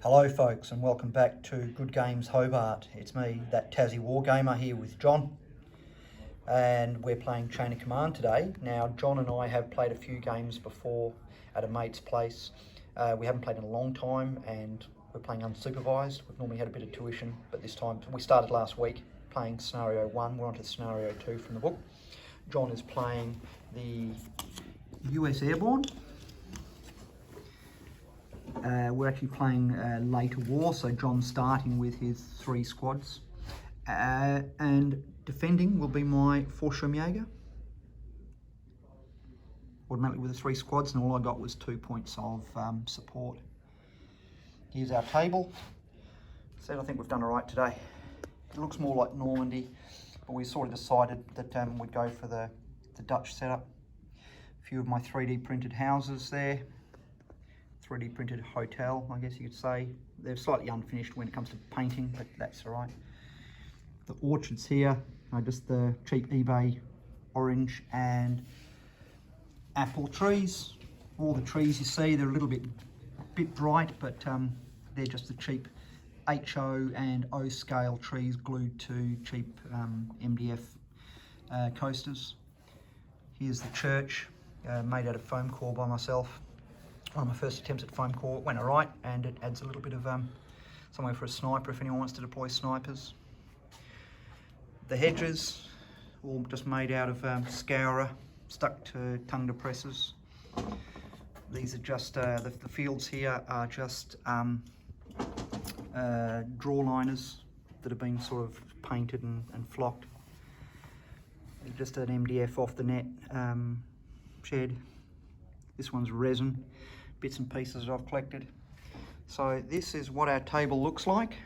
Hello folks, and welcome back to Good Games Hobart. It's me, that Tassie Wargamer, here with John, and we're playing Chain of Command today. Now John and I have played a few games before at a mate's place. We haven't played in a long time and we're playing unsupervised. We've normally had a bit of tuition, but this time we started last week playing scenario 1. We're on to scenario 2 from the book. John is playing the US Airborne. We're actually playing later war, so John's starting with his 3 squads. And defending will be my Fallschirmjäger. Automatically with the 3 squads, and all I got was 2 points of support. Here's our table. So I think we've done all right today. It looks more like Normandy, but we sort of decided that we'd go for the Dutch setup. A few of my 3D printed houses there. 3D printed hotel, I guess you could say. They're slightly unfinished when it comes to painting, but that's all right. The orchards here are just the cheap eBay orange and apple trees. All the trees you see, they're a little bit bright, but they're just the cheap HO and O scale trees glued to cheap MDF coasters. Here's the church, made out of foam core by myself. One of my first attempts at foam core. Went alright, and it adds a little bit of somewhere for a sniper if anyone wants to deploy snipers. The hedges, all just made out of scourer, stuck to tongue depressors. These are just, the fields here are just draw liners that have been sort of painted and flocked. Just an MDF off the net shed. This one's resin, bits and pieces that I've collected. So this is what our table looks like.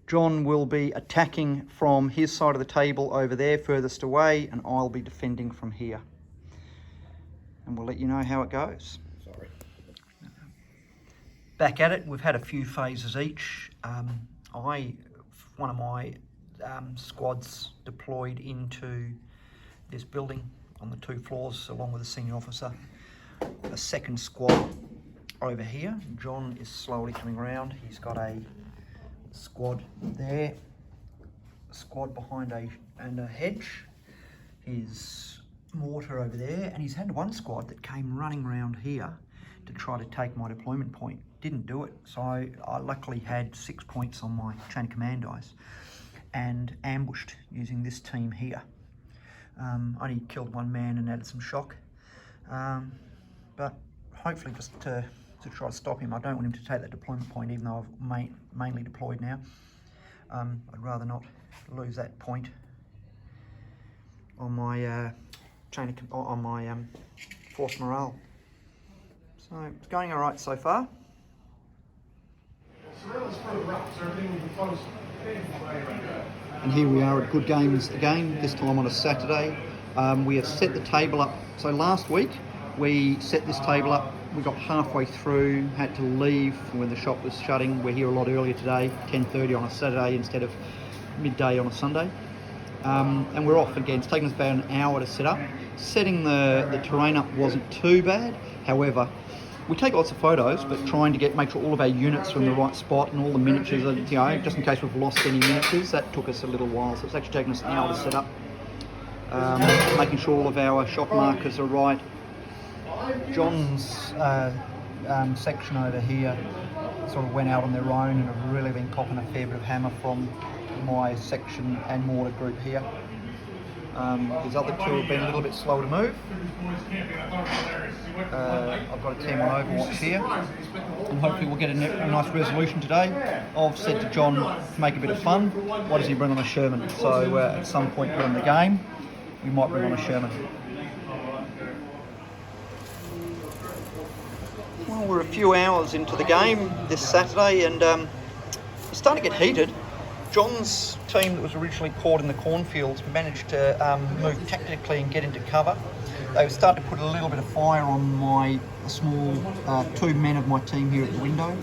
John will be attacking from his side of the table over there, furthest away, and I'll be defending from here. And we'll let you know how it goes. Sorry. Back at it, we've had a few phases each. One of my squads deployed into this building on the 2 floors along with a senior officer. A second squad over here. John is slowly coming around. He's got a squad there, a squad behind a hedge, his mortar over there, and he's had one squad that came running around here to try to take my deployment point. Didn't do it, so I luckily had 6 points on my chain of command dice and ambushed using this team here. Only killed 1 man and added some shock, but hopefully just to try to stop him. I don't want him to take that deployment point, even though I've mainly deployed now. I'd rather not lose that point on my force morale. So it's going all right so far. And here we are at Good Games again, this time on a Saturday. We have set the table up. So last week we set this table up. We got halfway through, had to leave when the shop was shutting. We're here a lot earlier today, 10:30 on a Saturday instead of midday on a Sunday. And we're off again. It's taken us about an hour to set up. Setting the terrain up wasn't too bad. However, we take lots of photos, but trying to make sure all of our units are in the right spot and all the miniatures, just in case we've lost any miniatures, that took us a little while. So it's actually taken us an hour to set up. Making sure all of our shop markers are right. John's section over here sort of went out on their own and have really been copping a fair bit of hammer from my section and mortar group here. These other 2 have been a little bit slow to move. I've got a team on Overwatch here, and hopefully we'll get a nice resolution today. I've said to John to make a bit of fun, what does he bring on a Sherman? So at some point during the game, we might bring on a Sherman. Well, we're a few hours into the game this Saturday, and it's starting to get heated. John's team that was originally caught in the cornfields managed to move tactically and get into cover. They started to put a little bit of fire on the small 2 men of my team here at the window.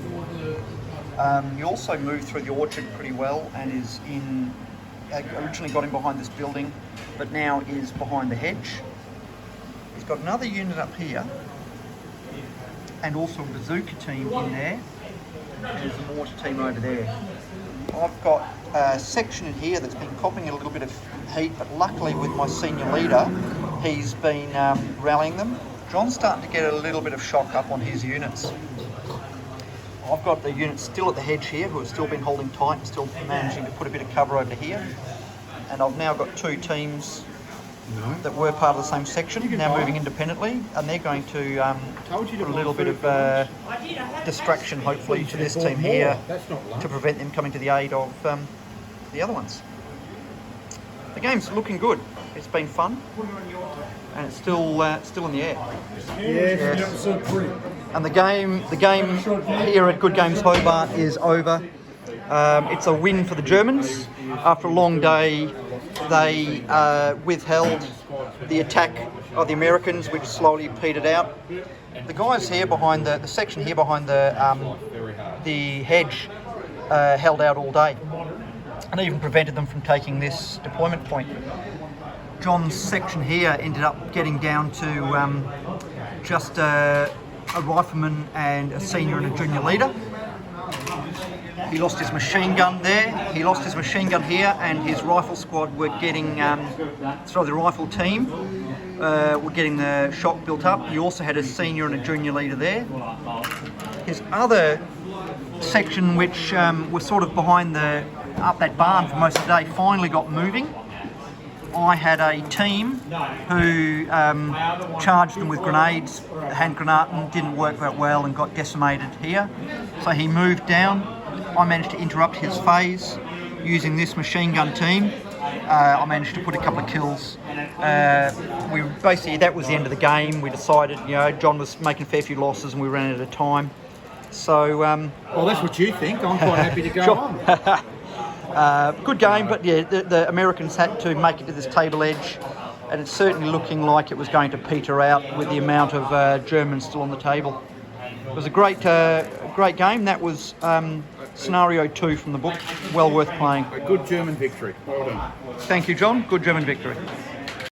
He also moved through the orchard pretty well and is originally got him behind this building, but now is behind the hedge. He's got another unit up here and also a bazooka team in there. There's a mortar team over there. I've got a section in here that's been copping a little bit of heat, but luckily with my senior leader, he's been rallying them. John's starting to get a little bit of shock up on his units. I've got the units still at the hedge here who have still been holding tight and still managing to put a bit of cover over here. And I've now got two teams that were part of the same section, now moving independently, and they're going to put a little bit of distraction, hopefully, to this team here to prevent them coming to the aid of the other ones. The game's looking good. It's been fun, and it's still in the air. Yes. And the game here at Good Games Hobart is over. It's a win for the Germans. After a long day, they withheld the attack of the Americans, which slowly petered out. The guys here behind the section here behind the hedge held out all day, and even prevented them from taking this deployment point. John's section here ended up getting down to just a rifleman and a senior and a junior leader. He lost his machine gun there, he lost his machine gun here, and his rifle squad were getting, the rifle team were getting the shot built up. He also had a senior and a junior leader there. His other section, which was sort of behind up that barn for most of the day, finally got moving. I had a team who charged them with grenades, hand grenade, didn't work that well and got decimated here. So he moved down. I managed to interrupt his phase using this machine gun team. I managed to put a couple of kills. That was the end of the game. We decided, John was making a fair few losses and we ran out of time. So, well, that's what you think. I'm quite happy to go on. Good game, but yeah, the Americans had to make it to this table edge, and it's certainly looking like it was going to peter out with the amount of Germans still on the table. It was a great game. That was scenario 2 from the book. Well worth playing. A good German victory. Well done. Thank you, John. Good German victory.